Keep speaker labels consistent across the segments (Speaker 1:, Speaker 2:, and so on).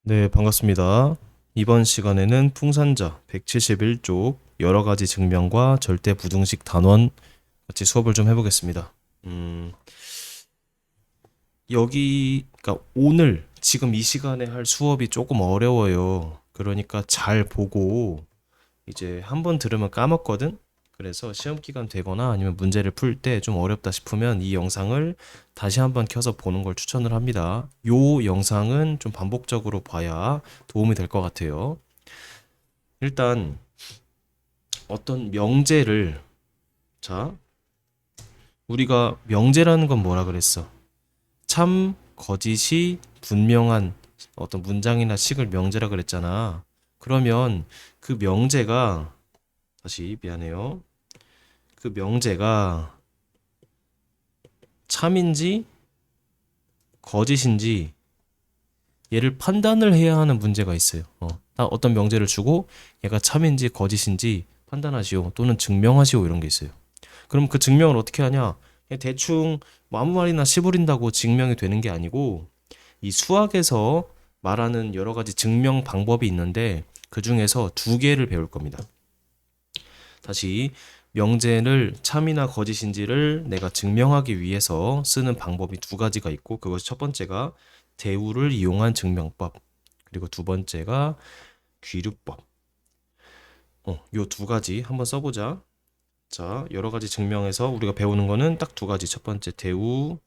Speaker 1: 네, 반갑습니다. 이번 시간에는 풍산자 171쪽 여러 가지 증명과 절대 부등식 단원 같이 수업을 좀 해보겠습니다. 음, 그러니까 오늘 지금 이 시간에 할 수업이 조금 어려워요. 그러니까 잘 보고 이제 한번 들으면 까먹거든? 그래서 시험 기간 되거나 아니면 문제를 풀 때 좀 어렵다 싶으면 이 영상을 다시 한번 켜서 보는 걸 추천을 합니다. 요 영상은 좀 반복적으로 봐야 도움이 될 것 같아요. 일단 어떤 명제를 자, 우리가 명제라는 건 뭐라 그랬어? 참, 거짓이 분명한 어떤 문장이나 식을 명제라 그랬잖아. 그러면 그 명제가 다시 미안해요. 그 명제가 참인지 거짓인지 얘를 판단을 해야 하는 문제가 있어요. 어떤 명제를 주고 얘가 참인지 거짓인지 판단하시오 또는 증명하시오 이런 게 있어요. 그럼 그 증명을 어떻게 하냐? 그냥 대충 뭐 아무 말이나 씨부린다고 증명이 되는 게 아니고 이 수학에서 말하는 여러 가지 증명 방법이 있는데 그 중에서 두 개를 배울 겁니다. 다시 명제를 참이나 거짓인지를 내가 증명하기 위해서 쓰는 방법이 두 가지가 있고 그것이 첫 번째가 대우를 이용한 증명법 그리고 두 번째가 귀류법. 요 두 가지 한번 써보자. 자, 여러 가지 증명에서 우리가 배우는 거는 딱 두 가지. 첫 번째 대우,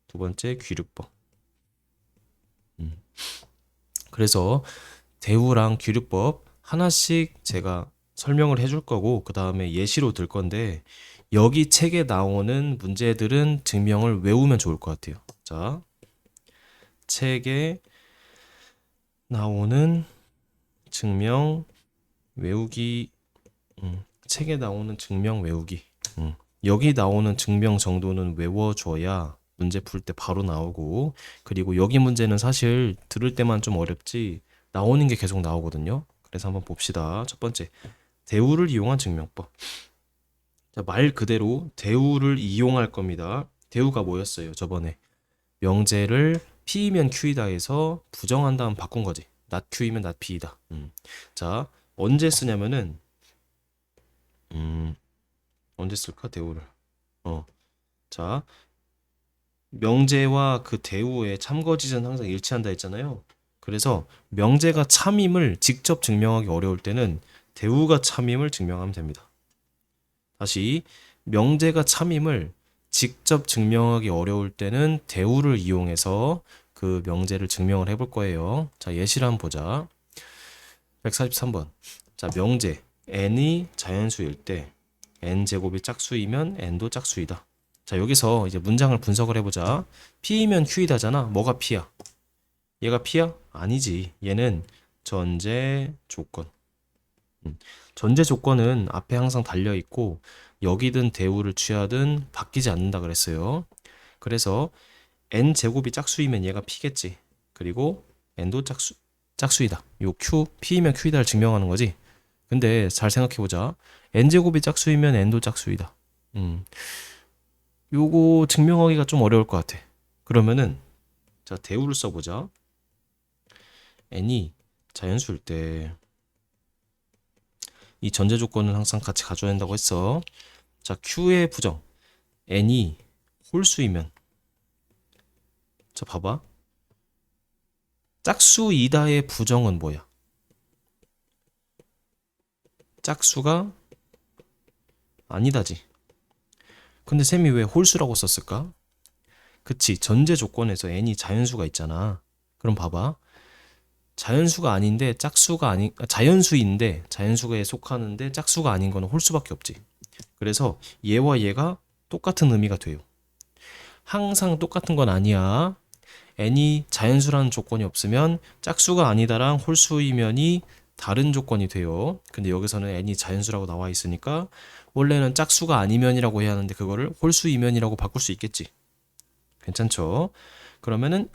Speaker 1: 두 번째 귀류법. 음. 그래서 대우랑 귀류법 하나씩 제가 설명을 해줄 거고 그 다음에 예시로 들 건데 여기 책에 나오는 문제들은 증명을 외우면 좋을 것 같아요. 자, 책에 나오는 증명 외우기, 책에 나오는 증명 외우기. 여기 나오는 증명 정도는 외워줘야 문제 풀 때 바로 나오고, 그리고 여기 문제는 사실 들을 때만 좀 어렵지 나오는 게 계속 나오거든요. 그래서 한번 봅시다. 첫 번째, 대우를 이용한 증명법. 자, 말 그대로 대우를 이용할 겁니다. 대우가 뭐였어요? 저번에 명제를 P이면 Q이다 해서 부정한 다음 바꾼 거지. not Q이면 not P이다. 자, 언제 쓰냐면은 음, 언제 쓸까 대우를? 어, 자, 명제와 그 대우의 참거짓은 항상 일치한다 했잖아요. 그래서 명제가 참임을 직접 증명하기 어려울 때는 대우가 참임을 증명하면 됩니다. 다시 명제가 참임을 직접 증명하기 어려울 때는 대우를 이용해서 그 명제를 증명을 해볼 거예요. 자, 예시를 한번 보자. 143번. 자, 명제 n이 자연수일 때 n제곱이 짝수이면 n도 짝수이다. 자, 여기서 이제 문장을 분석을 해보자. P이면 Q이다잖아. 뭐가 P야? 얘가 P야? 아니지. 얘는 전제 조건. 전제 조건은 앞에 항상 달려 있고 여기든 대우를 취하든 바뀌지 않는다 그랬어요. 그래서 n 제곱이 짝수이면 얘가 P겠지. 그리고 n도 짝수이다. 요 Q, P이면 Q이다를 증명하는 거지. 근데 잘 생각해 보자. n 제곱이 짝수이면 n도 짝수이다. 음. 요거 증명하기가 좀 어려울 것 같아. 그러면은 자, 대우를 써보자. n이 자연수일 때 이 전제 조건은 항상 같이 가져야 한다고 했어. 자, q의 부정 n이 홀수이면 자, 봐봐. 짝수이다의 부정은 뭐야? 짝수가 아니다지. 근데 쌤이 왜 홀수라고 썼을까? 그치, 전제 조건에서 n이 자연수가 있잖아. 그럼 봐봐. 자연수가 아닌데 자연수인데 자연수에 속하는데 짝수가 아닌 거는 홀수밖에 없지. 그래서 얘와 얘가 똑같은 의미가 돼요. 항상 똑같은 건 아니야. n이 자연수라는 조건이 없으면 짝수가 아니다랑 홀수이면이 다른 조건이 돼요. 근데 여기서는 n이 자연수라고 나와 있으니까 원래는 짝수가 아니면이라고 해야 하는데 그거를 홀수이면이라고 바꿀 수 있겠지. 괜찮죠? 그러면은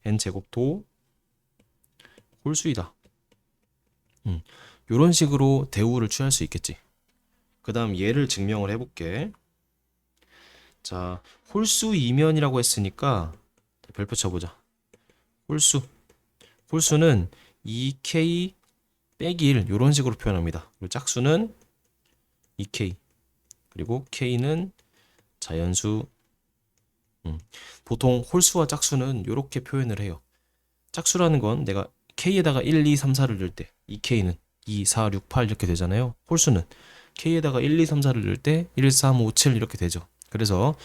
Speaker 1: n제곱도 홀수이다. 이런 식으로 대우를 취할 수 있겠지. 그 다음 얘를 증명을 해볼게. 자, 홀수 이면이라고 했으니까 별표 쳐보자. 홀수. 홀수는 2k 빼기 1 이런 식으로 표현합니다. 그리고 짝수는 2k. 그리고 k는 자연수. 보통 홀수와 짝수는 이렇게 표현을 해요. 짝수라는 건 내가 k에다가 1, 2, 3, 4를 넣을 때 2k는 2, 4, 6, 8 이렇게 되잖아요. 홀수는 k에다가 1, 2, 3, 4를 넣을 때 1, 3, 5, 7 이렇게 되죠. 그래서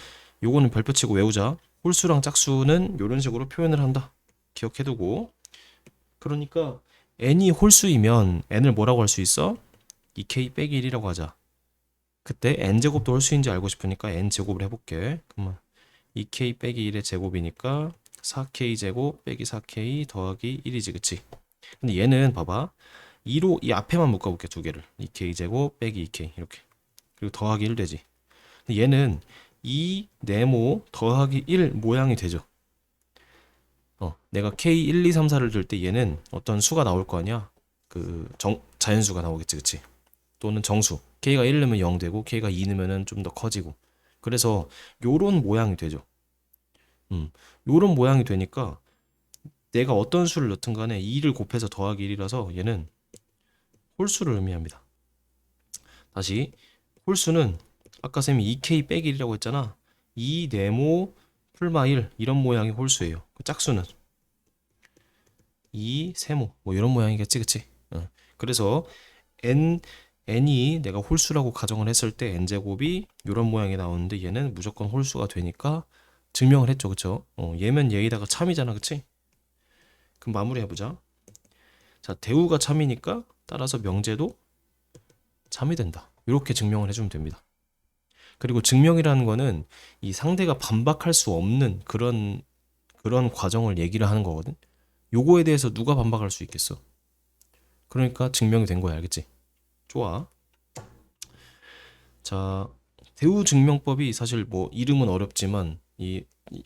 Speaker 1: 요거는 별표 치고 외우자. 홀수랑 짝수는 이런 식으로 표현을 한다. 기억해두고. 그러니까 n이 홀수이면 n을 뭐라고 할 수 있어? 2k 빼기 1이라고 하자. 그때 n제곱도 홀수인지 알고 싶으니까 n제곱을 해볼게. 그러면 2k 빼기 1의 제곱이니까 4k 제곱 빼기 4k 더하기 1이지, 그치? 근데 얘는 봐봐, 2로 이 앞에만 묶어볼게. 두 개를 2k 제곱 빼기 2k 이렇게, 그리고 더하기 1 되지. 근데 얘는 2 네모 더하기 1 모양이 되죠. 내가 k 1, 2, 3, 4를 둘 때 얘는 어떤 수가 나올 거 아니야. 자연수가 나오겠지, 그치? 또는 정수. k가 1 넣으면 0 되고 k가 2 넣으면 좀 더 커지고. 그래서 요런 모양이 되죠. 요런 모양이 되니까 내가 어떤 수를 넣든 간에 2를 곱해서 더하기 1이라서 얘는 홀수를 의미합니다. 다시, 홀수는 아까 쌤이 2k 빼기 1이라고 했잖아. 2 네모 풀마 1 이런 모양이 홀수예요. 짝수는 2 세모 뭐 이런 모양이겠지, 그치? 그래서 n이 내가 홀수라고 가정을 했을 때 n제곱이 이런 모양이 나오는데 얘는 무조건 홀수가 되니까 증명을 했죠, 그쵸? 얘면 얘에다가 참이잖아, 그치? 그럼 마무리해보자. 자, 대우가 참이니까 따라서 명제도 참이 된다. 이렇게 증명을 해주면 됩니다. 그리고 증명이라는 거는 이 상대가 반박할 수 없는 그런 과정을 얘기를 하는 거거든. 요거에 대해서 누가 반박할 수 있겠어? 그러니까 증명이 된 거야, 알겠지? 좋아. 자, 대우 증명법이 사실 뭐 이름은 어렵지만 이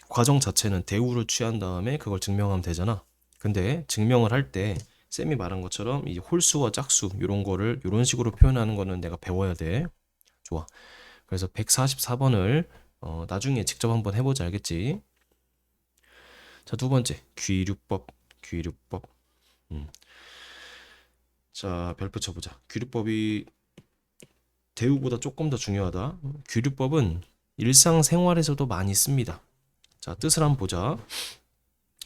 Speaker 1: 과정 자체는 대우를 취한 다음에 그걸 증명하면 되잖아. 근데 증명을 할 때 쌤이 말한 것처럼 이 홀수와 짝수 이런 거를 이런 식으로 표현하는 거는 내가 배워야 돼. 좋아. 그래서 144번을 나중에 직접 한번 해보자, 알겠지? 자, 두 번째 귀류법. 귀류법. 자, 별표 쳐보자. 귀류법이 대우보다 조금 더 중요하다. 귀류법은 일상생활에서도 많이 씁니다. 자, 뜻을 한번 보자.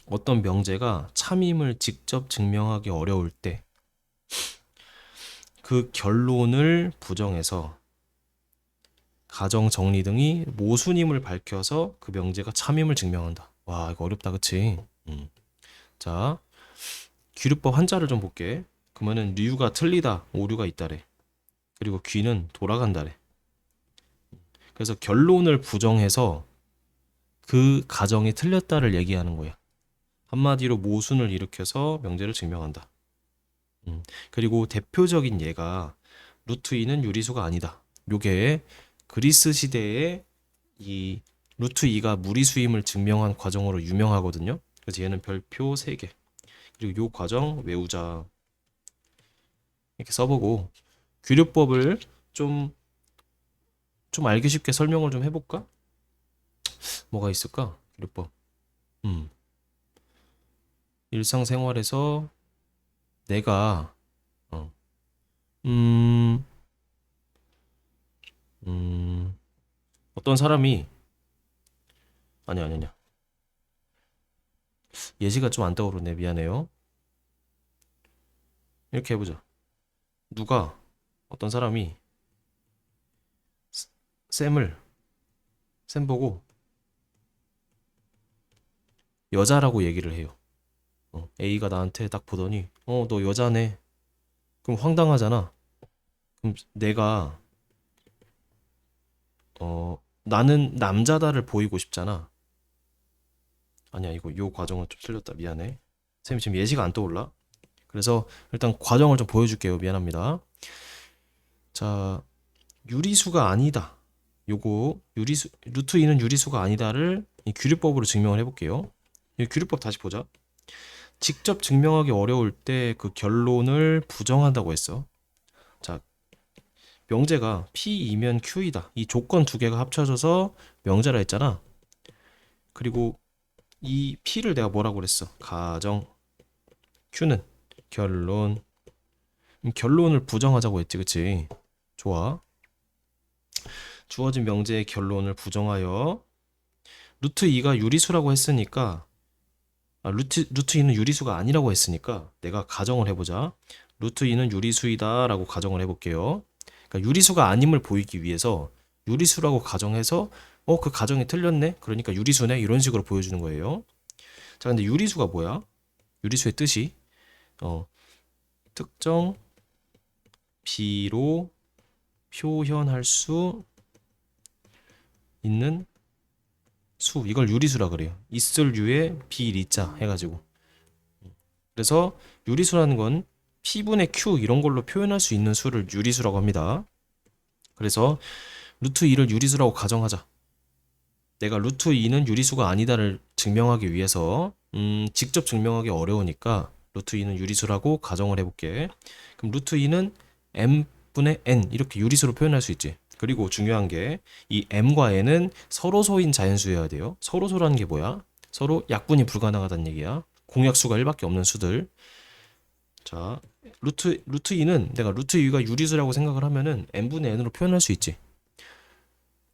Speaker 1: 어떤 명제가 참임을 직접 증명하기 어려울 때 그 결론을 부정해서 가정 정리 등이 모순임을 밝혀서 그 명제가 참임을 증명한다. 와, 이거 어렵다, 그치? 자, 귀류법 한자를 좀 볼게. 그러면은 류가 틀리다, 오류가 있다래. 그리고 귀는 돌아간다래. 그래서 결론을 부정해서 그 가정이 틀렸다를 얘기하는 거야. 한마디로 모순을 일으켜서 명제를 증명한다. 그리고 대표적인 예가 루트 2는 유리수가 아니다. 요게 그리스 시대에 이 루트 2가 무리수임을 증명한 과정으로 유명하거든요. 그래서 얘는 별표 3개. 그리고 요 과정 외우자. 이렇게 써보고 귀류법을 좀 알기 쉽게 설명을 좀 해볼까? 뭐가 있을까? 귀류법. 일상생활에서 내가 어, 음, 어떤 사람이 아니야. 예시가 좀 안 떠오르네. 미안해요. 이렇게 해보자. 누가 어떤 사람이 쌤을 쌤 보고 여자라고 얘기를 해요. A가 나한테 딱 보더니 너 여자네. 그럼 황당하잖아. 그럼 내가 나는 남자다를 보이고 싶잖아. 아니야, 이거 요 과정은 좀 틀렸다. 미안해. 쌤이 지금 예시가 안 떠올라. 그래서 일단 과정을 좀 보여줄게요. 미안합니다. 자, 유리수가 아니다. 요거 루트 2는 유리수가 아니다를 이 귀류법으로 증명을 해볼게요. 이 귀류법 다시 보자. 직접 증명하기 어려울 때 그 결론을 부정한다고 했어. 자, 명제가 P이면 Q이다. 이 조건 두 개가 합쳐져서 명제라 했잖아. 그리고 이 P를 내가 뭐라고 그랬어? 가정. Q는 결론. 결론을 부정하자고 했지, 그치? 좋아. 주어진 명제의 결론을 부정하여 루트 2가 유리수라고 했으니까 루트 2는 유리수가 아니라고 했으니까 내가 가정을 해보자. 루트 2는 유리수이다 라고 가정을 해볼게요. 그러니까 유리수가 아님을 보이기 위해서 유리수라고 가정해서 그 가정이 틀렸네? 그러니까 유리수네? 이런 식으로 보여주는 거예요. 자, 근데 유리수가 뭐야? 유리수의 뜻이 특정 B로 표현할 수 있는 수, 이걸 유리수라 그래요. 있을 유에 비리자 해가지고. 그래서 유리수라는 건 P분의 Q 이런 걸로 표현할 수 있는 수를 유리수라고 합니다. 그래서 루트 2를 유리수라고 가정하자. 내가 루트 2는 유리수가 아니다를 증명하기 위해서 직접 증명하기 어려우니까 루트 2는 유리수라고 가정을 해볼게. 그럼 루트 2는 m분의 n 이렇게 유리수로 표현할 수 있지. 그리고 중요한 게 이 m과 n은 서로소인 자연수여야 돼요. 서로소라는 게 뭐야? 서로 약분이 불가능하다는 얘기야. 공약수가 1밖에 없는 수들. 자, 루트 2는 내가 루트 2가 유리수라고 생각을 하면은 n분의 n으로 표현할 수 있지.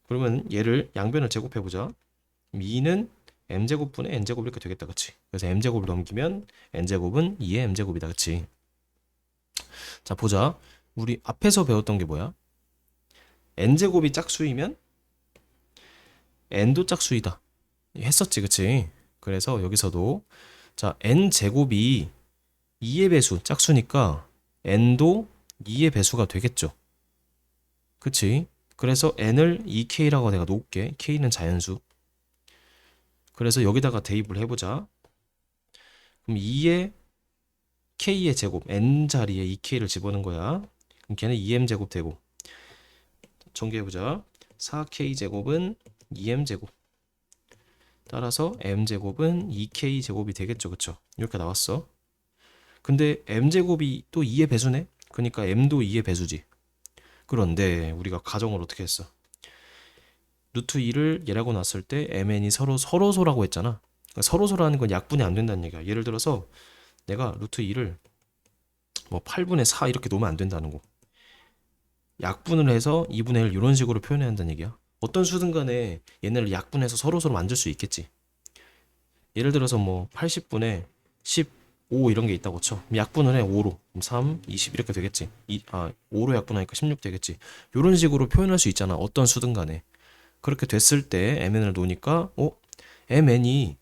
Speaker 1: 그러면 얘를 양변을 제곱해 보자. 2는 m제곱분의 n제곱 이렇게 되겠다, 그치? 그래서 m제곱을 넘기면 n제곱은 2의 m제곱이다, 그치? 자, 보자. 우리 앞에서 배웠던 게 뭐야? n제곱이 짝수이면 n도 짝수이다 했었지, 그치? 그래서 여기서도 자, n제곱이 2의 배수 짝수니까 n도 2의 배수가 되겠죠, 그치? 그래서 n을 2k라고 내가 놓을게. k는 자연수. 그래서 여기다가 대입을 해보자. 그럼 2의 k의 제곱 n 자리에 2k를 집어넣은 거야. 그럼 걔는 2m 제곱 되고, 전개해보자. 4k 제곱은 2m 제곱, 따라서 m 제곱은 2k 제곱이 되겠죠, 그쵸? 이렇게 나왔어. 근데 m 제곱이 또 2의 배수네. 그러니까 m도 2의 배수지. 그런데 우리가 가정을 어떻게 했어? 루트 2를 얘라고 놨을 때 mn이 서로소라고 했잖아. 그러니까 서로소라는 건 약분이 안 된다는 얘기야. 예를 들어서 내가 루트 2를 뭐 8분의 4 이렇게 놓으면 안 된다는 거. 약분을 해서 2분의 1 이런 식으로 표현해야 한다는 얘기야. 어떤 수든 간에 얘네를 약분해서 서로서로 만들 수 있겠지. 예를 들어서 뭐 80분의 15 이런 게 있다고 쳐. 약분을 해 5로. 3, 20 이렇게 되겠지. 5로 약분하니까 16 되겠지. 이런 식으로 표현할 수 있잖아. 어떤 수든 간에. 그렇게 됐을 때 mn을 놓으니까 mn이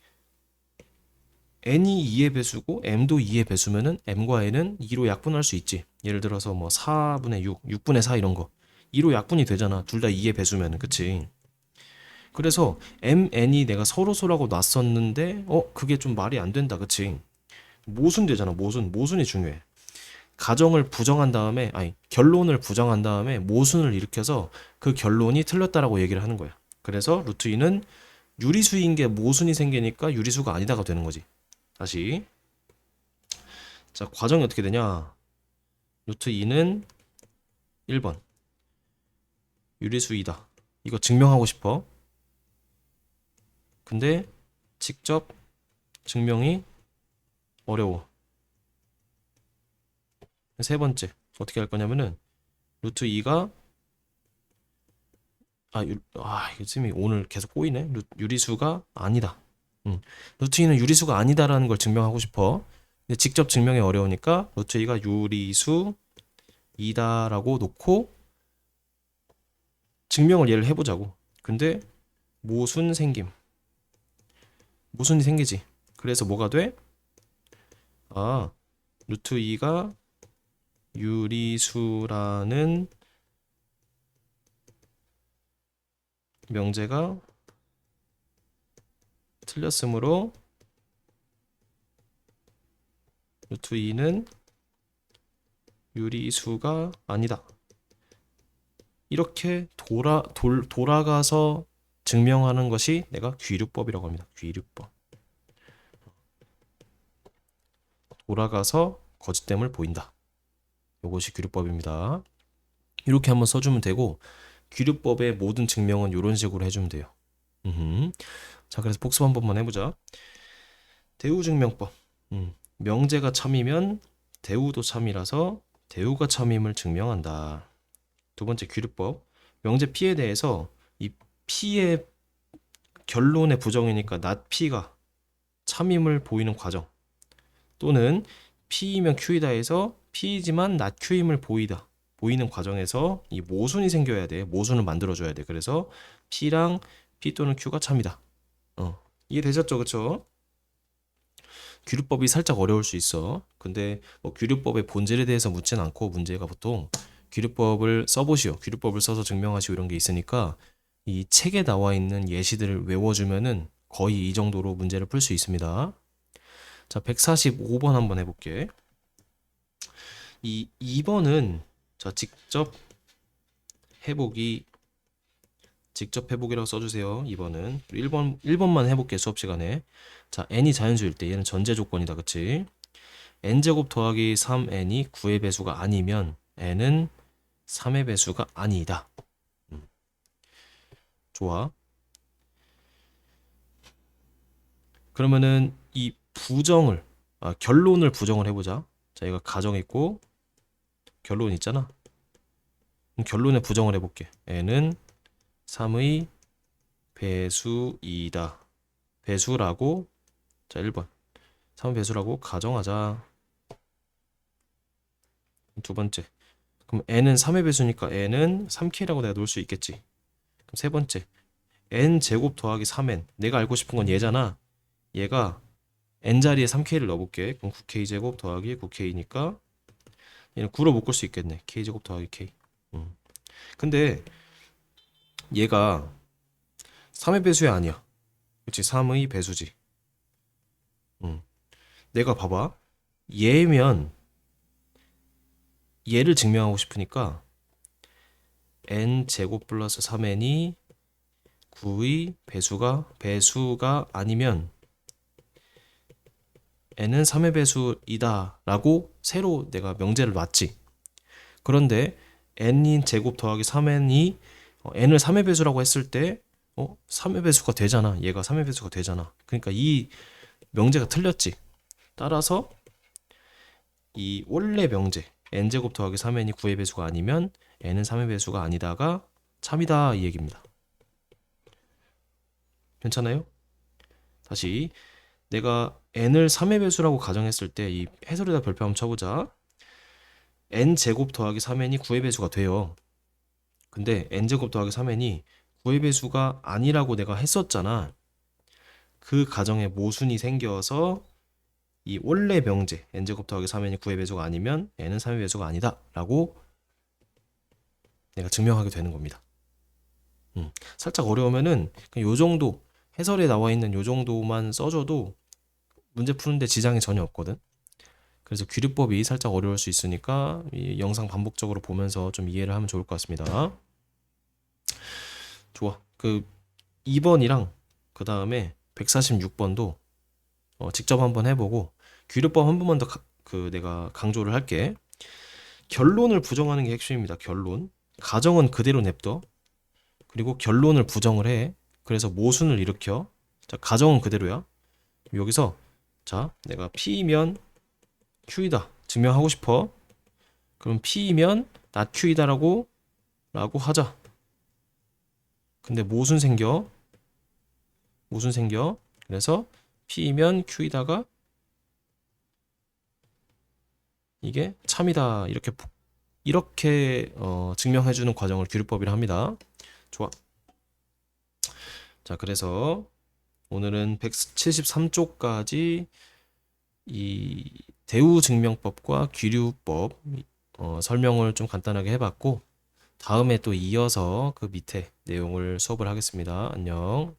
Speaker 1: n이 2의 배수고 m도 2의 배수면은 m과 n은 2로 약분할 수 있지. 예를 들어서 뭐 4분의 6, 6분의 4 이런 거. 2로 약분이 되잖아. 둘 다 2의 배수면은. 그치? 그래서 mn이 내가 서로소라고 놨었는데 그게 좀 말이 안 된다. 그치? 모순 되잖아. 모순이 중요해. 가정을 부정한 다음에 결론을 부정한 다음에 모순을 일으켜서 그 결론이 틀렸다라고 얘기를 하는 거야. 그래서 루트 2는 유리수인 게 모순이 생기니까 유리수가 아니다가 되는 거지. 다시. 자, 과정이 어떻게 되냐? 루트 2는 1번 유리수이다. 이거 증명하고 싶어. 근데 직접 증명이 어려워. 세 번째 어떻게 할 거냐면은 루트 2가 요즘이 오늘 계속 꼬이네. 유리수가 아니다. 루트 2는 유리수가 아니다라는 걸 증명하고 싶어. 근데 직접 증명이 어려우니까 루트 2가 유리수이다라고 놓고 증명을 얘를 해보자고. 근데 모순이 생기지. 그래서 뭐가 돼? 루트 2가 유리수라는 명제가 틀렸으므로 루트 2는 유리수가 아니다. 이렇게 돌아가서 증명하는 것이 내가 귀류법이라고 합니다. 귀류법. 돌아가서 거짓됨을 보인다. 이것이 귀류법입니다. 이렇게 한번 써주면 되고, 귀류법의 모든 증명은 이런 식으로 해주면 돼요. 자, 그래서 복습 한 번만 해보자. 대우증명법. 명제가 참이면 대우도 참이라서 대우가 참임을 증명한다. 두 번째 규律법. 명제 P에 대해서 이 P의 결론의 부정이니까 not P가 참임을 보이는 과정, 또는 P이면 Q이다 해서 P이지만 not Q임을 보이는 과정에서 이 모순이 생겨야 돼. 모순을 만들어줘야 돼. 그래서 P랑 P 또는 Q가 참이다. 이해되셨죠? 그쵸? 규律법이 살짝 어려울 수 있어. 근데 뭐 규律법의 본질에 대해서 묻진 않고, 문제가 보통 규律법을 써보시오, 규律법을 써서 증명하시오, 이런 게 있으니까 이 책에 나와 있는 예시들을 외워주면은 거의 이 정도로 문제를 풀 수 있습니다. 자, 145번 한번 해볼게. 이 2번은 자, 직접 해보기라고 써주세요. 2번은 1번만 해볼게, 수업 시간에. 자, n이 자연수일 때 얘는 전제 조건이다, 그치? n제곱 더하기 3n이 9의 배수가 아니면 n은 3의 배수가 아니다. 좋아. 그러면은 이 결론을 부정을 해보자. 자, 이거 가정 있고 결론 있잖아. 그럼 결론에 부정을 해볼게. n은 3의 배수이다. 배수라고, 자, 1번 3의 배수라고 가정하자. 두 번째, 그럼 n은 3의 배수니까 n은 3k라고 내가 놓을 수 있겠지. 그럼 세 번째, n 제곱 더하기 3n, 내가 알고 싶은 건 얘잖아. 얘가 n 자리에 3k를 넣어볼게. 그럼 9k 제곱 더하기 9k니까 얘는 9로 묶을 수 있겠네. k 제곱 더하기 k. 근데 얘가 3의 배수야, 아니야? 그치, 3의 배수지. 내가 봐봐, 얘면 얘를 증명하고 싶으니까 n 제곱 플러스 3n이 9의 배수가 아니면 n은 3의 배수이다 라고 새로 내가 명제를 놨지. 그런데 n인 제곱 더하기 3n이 n을 3의 배수라고 했을 때 3의 배수가 되잖아. 얘가 3의 배수가 되잖아. 그러니까 이 명제가 틀렸지. 따라서 이 원래 명제 n제곱 더하기 3n이 9의 배수가 아니면 n은 3의 배수가 아니다가 참이다, 이 얘기입니다. 괜찮아요? 다시, 내가 n을 3의 배수라고 가정했을 때 이 해설에다 별표 한번 쳐보자. n제곱 더하기 3n이 9의 배수가 돼요. 근데 n제곱 더하기 3n이 9의 배수가 아니라고 내가 했었잖아. 그 가정에 모순이 생겨서 이 원래 명제 n제곱 더하기 3n이 9의 배수가 아니면 n은 3의 배수가 아니다 라고 내가 증명하게 되는 겁니다. 살짝 어려우면은 그냥 요 정도, 해설에 나와 있는 요 정도만 써줘도 문제 푸는데 지장이 전혀 없거든. 그래서 규律법이 살짝 어려울 수 있으니까 이 영상 반복적으로 보면서 좀 이해를 하면 좋을 것 같습니다. 좋아. 그 2번이랑 그 다음에 146번도 직접 한번 해보고, 규律법 한 번만 더 내가 강조를 할게. 결론을 부정하는 게 핵심입니다. 결론. 가정은 그대로 냅둬. 그리고 결론을 부정을 해. 그래서 모순을 일으켜. 자, 가정은 그대로야. 여기서 자, 내가 P이면 Q이다 증명하고 싶어. 그럼 P이면 not Q이다 라고 하자. 근데 모순 생겨. 그래서 P이면 Q이다가 이게 참이다, 이렇게 증명해주는 과정을 규律법이라 합니다. 좋아. 자, 그래서 오늘은 173쪽까지 이 대우증명법과 규律법 설명을 좀 간단하게 해봤고, 다음에 또 이어서 그 밑에 내용을 수업을 하겠습니다. 안녕.